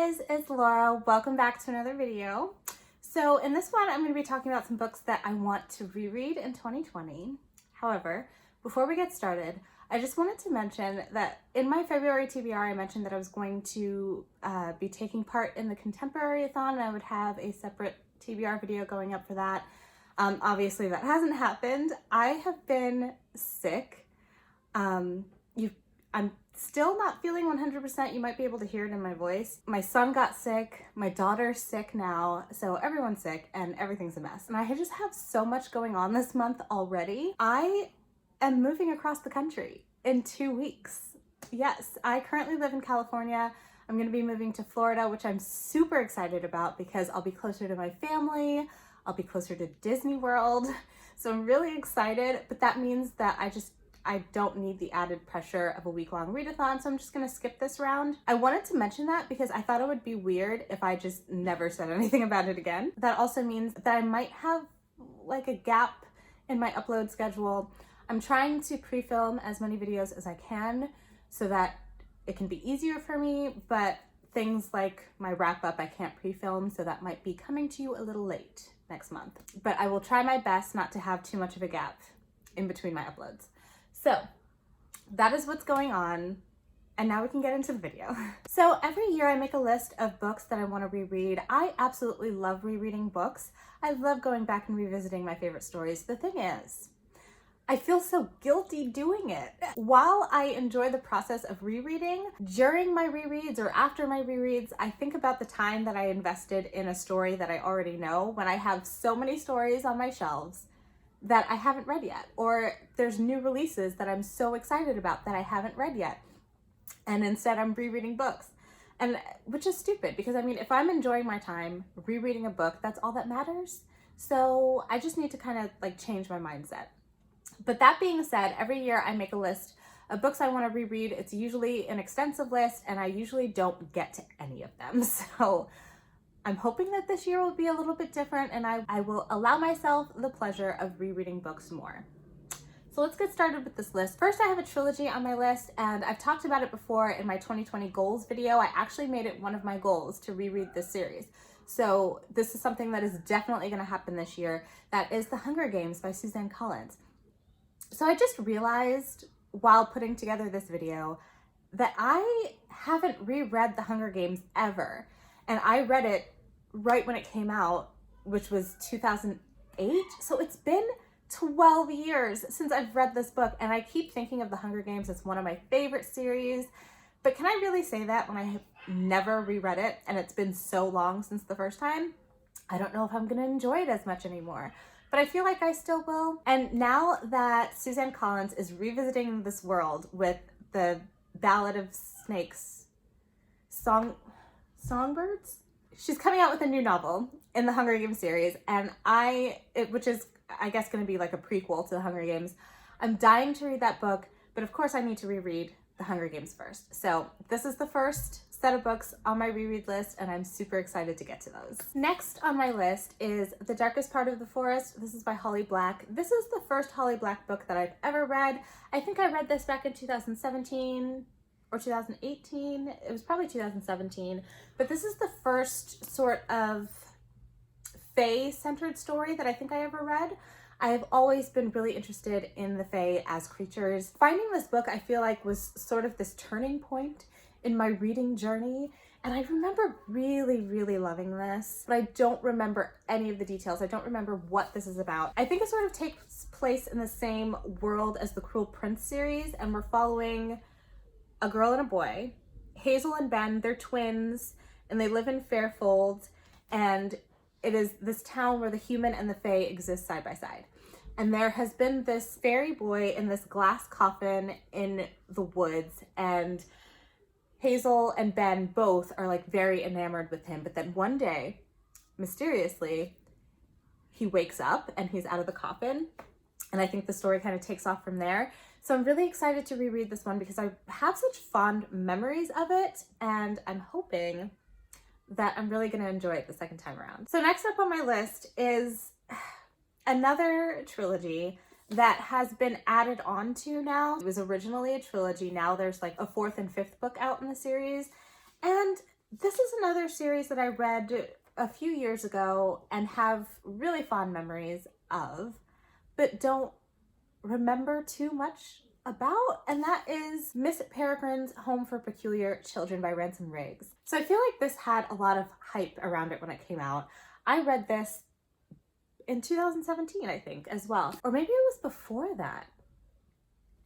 guys, it's Laura. Welcome back to another video. So in this one, I'm going to be talking about some books that I want to reread in 2020. However, before we get started, I just wanted to mention that in my February TBR, I mentioned that I was going to be taking part in the Contemporary-a-thon, and I would have a separate TBR video going up for that. Obviously, that hasn't happened. I have been sick. I'm still not feeling 100%. You might be able to hear it in my voice. My son got sick, my daughter's sick now, so everyone's sick and everything's a mess. And I just have so much going on this month already. I am moving across the country in 2 weeks. Yes, I currently live in California. I'm gonna be moving to Florida, which I'm super excited about because I'll be closer to my family. I'll be closer to Disney World. So I'm really excited, but that means that I don't need the added pressure of a week-long readathon, so I'm just gonna skip this round. I wanted to mention that because I thought it would be weird if I just never said anything about it again. That also means that I might have like a gap in my upload schedule. I'm trying to pre-film as many videos as I can so that it can be easier for me, but things like my wrap-up I can't pre-film, so that might be coming to you a little late next month. But I will try my best not to have too much of a gap in between my uploads. So that is what's going on, and now we can get into the video. So every year I make a list of books that I want to reread. I absolutely love rereading books. I love going back and revisiting my favorite stories. The thing is, I feel so guilty doing it. While I enjoy the process of rereading, during my rereads or after my rereads, I think about the time that I invested in a story that I already know when I have so many stories on my shelves that I haven't read yet, or there's new releases that I'm so excited about that I haven't read yet, and instead I'm rereading books, and which is stupid because I mean, if I'm enjoying my time rereading a book, that's all that matters. So I just need to kind of like change my mindset. But that being said, every year I make a list of books I want to reread. It's usually an extensive list, and I usually don't get to any of them. So I'm hoping that this year will be a little bit different, and I will allow myself the pleasure of rereading books more. So let's get started with this list. First, I have a trilogy on my list, and I've talked about it before in my 2020 goals video. I actually made it one of my goals to reread this series. So this is something that is definitely going to happen this year. That is The Hunger Games by Suzanne Collins. So I just realized while putting together this video that I haven't reread The Hunger Games ever. And I read it right when it came out, which was 2008. So it's been 12 years since I've read this book, and I keep thinking of The Hunger Games as one of my favorite series. But can I really say that when I have never reread it and it's been so long since the first time? I don't know if I'm gonna enjoy it as much anymore, but I feel like I still will. And now that Suzanne Collins is revisiting this world with the Ballad of Snakes Songbirds? She's coming out with a new novel in the Hunger Games series, and which is, I guess, going to be like a prequel to the Hunger Games. I'm dying to read that book, but of course I need to reread the Hunger Games first. So this is the first set of books on my reread list, and I'm super excited to get to those. Next on my list is The Darkest Part of the Forest. This is by Holly Black. This is the first Holly Black book that I've ever read. I think I read this back in 2017 or 2018. It was probably 2017, but this is the first sort of Fae-centered story that I think I ever read. I have always been really interested in the Fae as creatures. Finding this book, I feel like, was sort of this turning point in my reading journey, and I remember really, really loving this, but I don't remember any of the details. I don't remember what this is about. I think it sort of takes place in the same world as the Cruel Prince series, and we're following a girl and a boy, Hazel and Ben. They're twins, and they live in Fairfold, and it is this town where the human and the Fae exist side by side. And there has been this fairy boy in this glass coffin in the woods, and Hazel and Ben both are like very enamored with him. But then one day, mysteriously, he wakes up and he's out of the coffin. And I think the story kind of takes off from there. So I'm really excited to reread this one because I have such fond memories of it, and I'm hoping that I'm really going to enjoy it the second time around. So next up on my list is another trilogy that has been added on to now. It was originally a trilogy. Now there's like a fourth and fifth book out in the series. And This is another series that I read a few years ago and have really fond memories of, but don't remember too much about, and that is Miss Peregrine's Home for Peculiar Children by Ransom Riggs. So I feel like this had a lot of hype around it when it came out. I read this in 2017, I think, as well. Or maybe it was before that.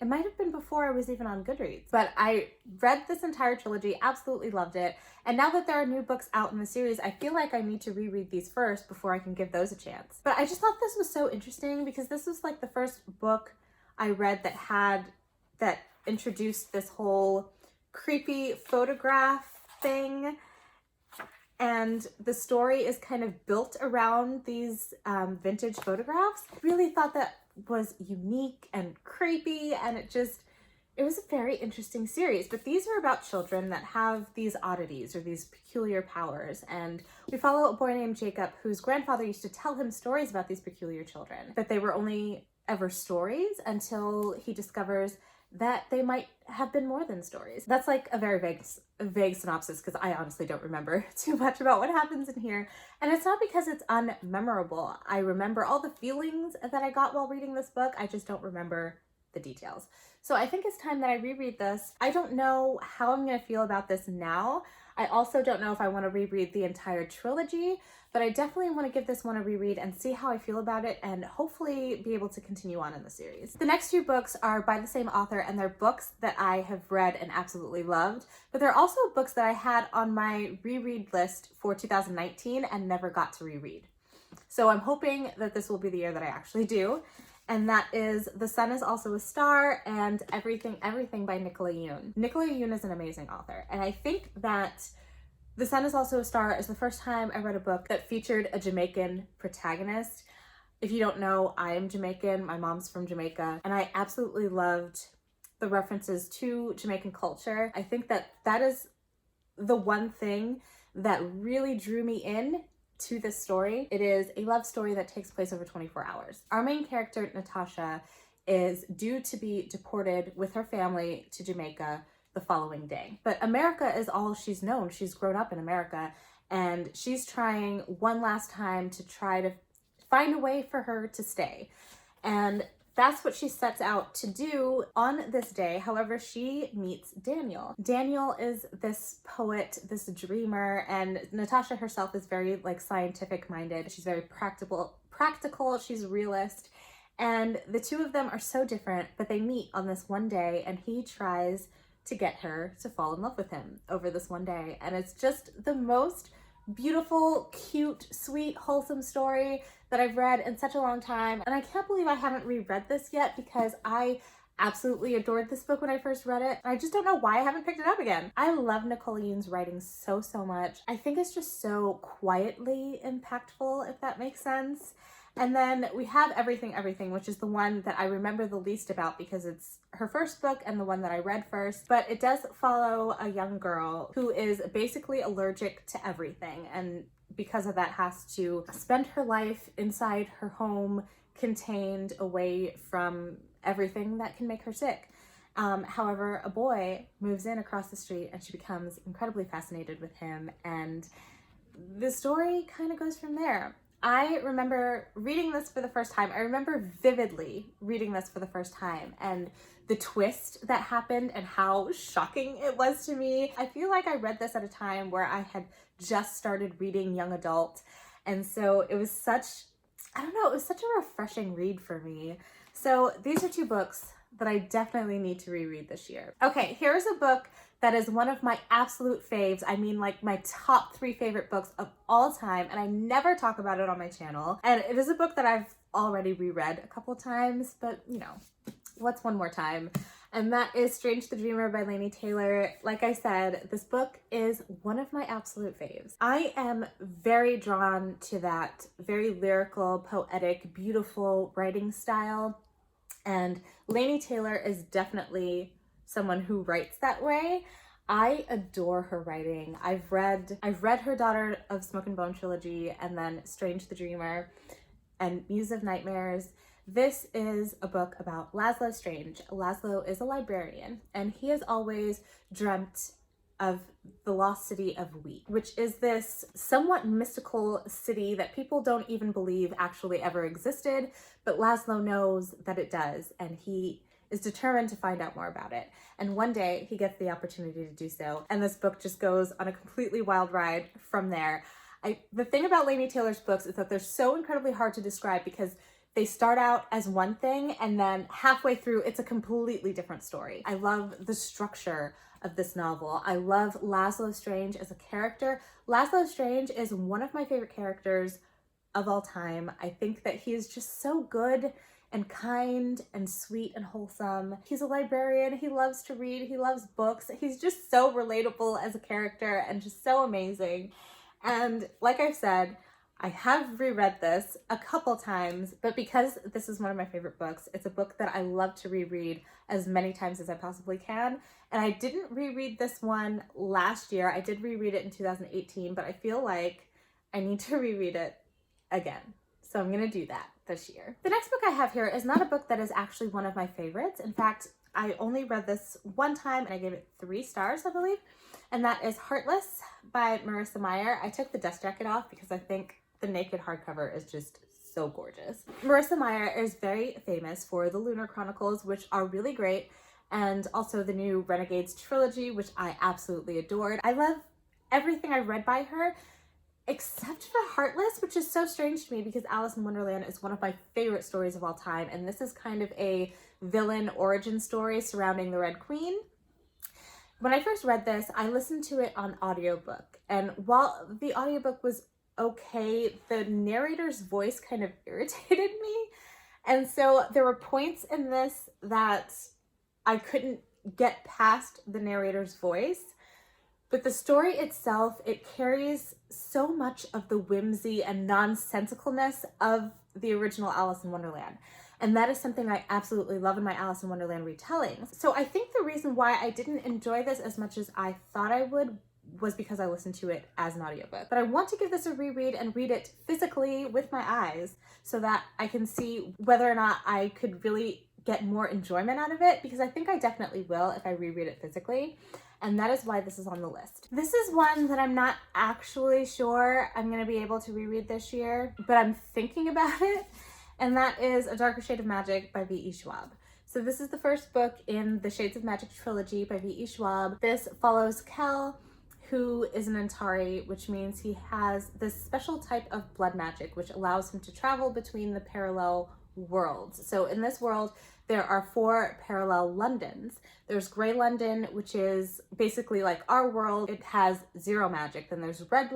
It might have been before I was even on Goodreads. But I read this entire trilogy, absolutely loved it. And now that there are new books out in the series, I feel like I need to reread these first before I can give those a chance. But I just thought this was so interesting because this was like the first book I read that introduced this whole creepy photograph thing. And the story is kind of built around these vintage photographs. Really thought that was unique and creepy, and it was a very interesting series. But these are about children that have these oddities or these peculiar powers, and we follow a boy named Jacob whose grandfather used to tell him stories about these peculiar children, but they were only ever stories until he discovers that they might have been more than stories. That's like a very vague synopsis because I honestly don't remember too much about what happens in here. And it's not because it's unmemorable. I remember all the feelings that I got while reading this book. I just don't remember the details. So I think it's time that I reread this. I don't know how I'm going to feel about this now. I also don't know if I want to reread the entire trilogy, but I definitely want to give this one a reread and see how I feel about it and hopefully be able to continue on in the series. The next two books are by the same author, and they're books that I have read and absolutely loved, but they're also books that I had on my reread list for 2019 and never got to reread. So I'm hoping that this will be the year that I actually do. And that is The Sun is Also a Star and Everything, Everything by Nicola Yoon. Nicola Yoon is an amazing author, and I think that The Sun is Also a Star is the first time I read a book that featured a Jamaican protagonist. If you don't know, I am Jamaican, my mom's from Jamaica, and I absolutely loved the references to Jamaican culture. I think that that is the one thing that really drew me in to this story. It is a love story that takes place over 24 hours. Our main character, Natasha, is due to be deported with her family to Jamaica the following day. But America is all she's known. She's grown up in America, and she's trying one last time to try to find a way for her to stay. And that's what she sets out to do on this day. However, she meets Daniel. Daniel is this poet, this dreamer, and Natasha herself is very like scientific minded. She's very practical, she's a realist. And the two of them are so different, but they meet on this one day, and he tries to get her to fall in love with him over this one day. And it's just the most beautiful, cute, sweet, wholesome story that I've read in such a long time. And I can't believe I haven't reread this yet because I absolutely adored this book when I first read it. I just don't know why I haven't picked it up again. I love Nicola Yoon's writing so much. I think it's just so quietly impactful, if that makes sense. And then we have Everything, Everything, which is the one that I remember the least about because it's her first book and the one that I read first. But it does follow a young girl who is basically allergic to everything, and because of that has to spend her life inside her home, contained away from everything that can make her sick. However, a boy moves in across the street and she becomes incredibly fascinated with him, and the story kind of goes from there. I remember reading this for the first time. I remember vividly reading this for the first time and the twist that happened and how shocking it was to me. I feel like I read this at a time where I had just started reading young adult, and so it was such a refreshing read for me. So these are two books that I definitely need to reread this year. Okay, here's a book that is one of my absolute faves. I mean, like my top 3 favorite books of all time, and I never talk about it on my channel. And it is a book that I've already reread a couple times, but you know, what's one more time? And that is Strange the Dreamer by Laini Taylor. Like I said, this book is one of my absolute faves. I am very drawn to that very lyrical, poetic, beautiful writing style. And Laini Taylor is definitely someone who writes that way. I adore her writing. I've read her Daughter of Smoke and Bone trilogy, and then Strange the Dreamer and Muse of Nightmares. This is a book about Laszlo Strange. Laszlo is a librarian, and he has always dreamt of the lost city of Wheat, which is this somewhat mystical city that people don't even believe actually ever existed, but Laszlo knows that it does, and he is determined to find out more about it. And one day he gets the opportunity to do so, and this book just goes on a completely wild ride from there. The thing about Laini Taylor's books is that they're so incredibly hard to describe because they start out as one thing and then halfway through it's a completely different story. I love the structure of this novel. I love Laszlo Strange as a character. Laszlo Strange is one of my favorite characters of all time. I think that he is just so good and kind and sweet and wholesome. He's a librarian. He loves to read. He loves books. He's just so relatable as a character and just so amazing. And like I've said, I have reread this a couple times, but because this is one of my favorite books, it's a book that I love to reread as many times as I possibly can. And I didn't reread this one last year. I did reread it in 2018, but I feel like I need to reread it again. So I'm gonna do that this year. The next book I have here is not a book that is actually one of my favorites. In fact, I only read this one time and I gave it 3 stars, I believe. And that is Heartless by Marissa Meyer. I took the dust jacket off because I think the naked hardcover is just so gorgeous. Marissa Meyer is very famous for the Lunar Chronicles, which are really great, and also the new Renegades trilogy, which I absolutely adored. I love everything I've read by her, except for Heartless, which is so strange to me because Alice in Wonderland is one of my favorite stories of all time, and this is kind of a villain origin story surrounding the Red Queen. When I first read this, I listened to it on audiobook, and while the audiobook was okay, the narrator's voice kind of irritated me. And so there were points in this that I couldn't get past the narrator's voice. But the story itself, it carries so much of the whimsy and nonsensicalness of the original Alice in Wonderland. And that is something I absolutely love in my Alice in Wonderland retellings. So I think the reason why I didn't enjoy this as much as I thought I would was because I listened to it as an audiobook. But I want to give this a reread and read it physically with my eyes so that I can see whether or not I could really get more enjoyment out of it, because I think I definitely will if I reread it physically. And that is why this is on the list. This is one that I'm not actually sure I'm gonna be able to reread this year, but I'm thinking about it, and that is A Darker Shade of Magic by V.E. Schwab. So this is the first book in the Shades of Magic trilogy by V.E. Schwab. This follows Kel, who is an Antari, which means he has this special type of blood magic, which allows him to travel between the parallel worlds. So in this world, there are 4 parallel Londons. There's Grey London, which is basically like our world. It has 0 magic. Then there's Red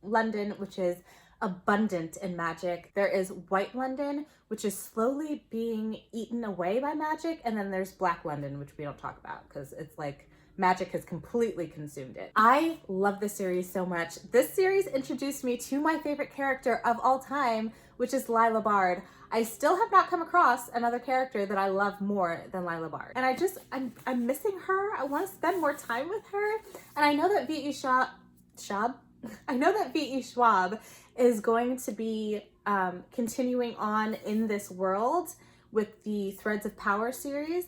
London, which is abundant in magic. There is White London, which is slowly being eaten away by magic. And then there's Black London, which we don't talk about because it's like magic has completely consumed it. I love this series so much. This series introduced me to my favorite character of all time, which is Lila Bard. I still have not come across another character that I love more than Lila Bard. And I'm missing her. I want to spend more time with her. And I know that V.E. Schwab is going to be continuing on in this world with the Threads of Power series.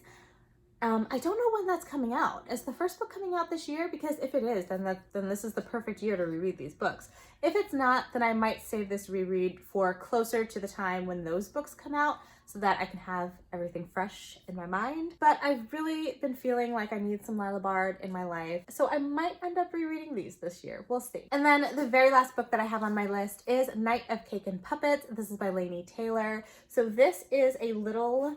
I don't know when that's coming out. Is the first book coming out this year? Because if it is, then this is the perfect year to reread these books. If it's not, then I might save this reread for closer to the time when those books come out so that I can have everything fresh in my mind. But I've really been feeling like I need some Lila Bard in my life, so I might end up rereading these this year. We'll see. And then the very last book that I have on my list is Night of Cake and Puppet. This is by Laini Taylor. So this is a little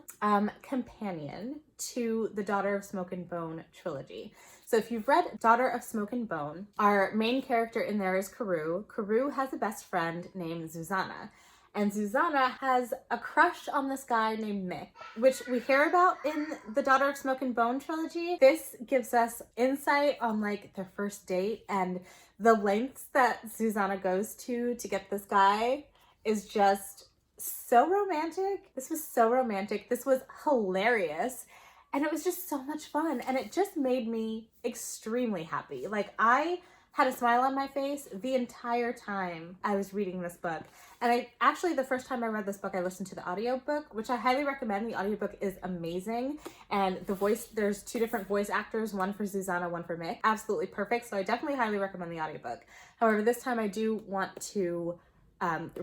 companion to the Daughter of Smoke and Bone trilogy. So if you've read Daughter of Smoke and Bone, our main character in there is Karoo. Karoo has a best friend named Zuzana. And Zuzana has a crush on this guy named Mick, which we hear about in the Daughter of Smoke and Bone trilogy. This gives us insight on like their first date, and the lengths that Zuzana goes to get this guy is just so romantic. This was so romantic. This was hilarious. And it was just so much fun. And it just made me extremely happy. Like, I had a smile on my face the entire time I was reading this book. And the first time I read this book, I listened to the audiobook, which I highly recommend. The audiobook is amazing. And there's 2 different voice actors, one for Susanna, one for Mick. Absolutely perfect. So I definitely highly recommend the audiobook. However, this time I do want to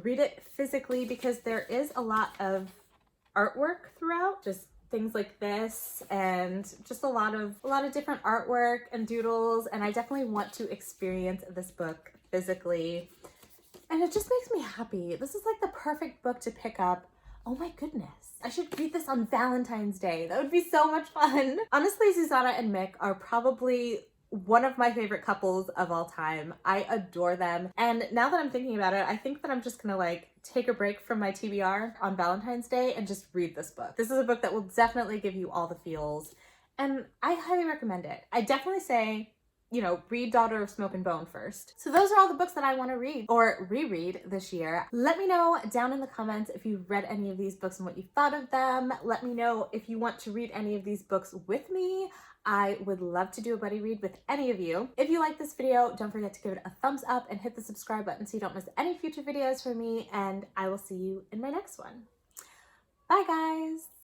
read it physically because there is a lot of artwork throughout, just things like this, and just a lot of different artwork and doodles, and I definitely want to experience this book physically, and it just makes me happy. This is like the perfect book to pick up. Oh my goodness, I should read this on Valentine's Day. That would be so much fun. Honestly, Susanna and Mick are probably one of my favorite couples of all time. I adore them. And now that I'm thinking about it, I think that I'm just gonna like take a break from my TBR on Valentine's Day and just read this book. This is a book that will definitely give you all the feels, and I highly recommend it. I definitely say, read Daughter of Smoke and Bone first. So those are all the books that I want to read or reread this year. Let me know down in the comments if you've read any of these books and what you thought of them. Let me know if you want to read any of these books with me. I would love to do a buddy read with any of you. If you like this video, don't forget to give it a thumbs up and hit the subscribe button so you don't miss any future videos from me, and I will see you in my next one. Bye guys!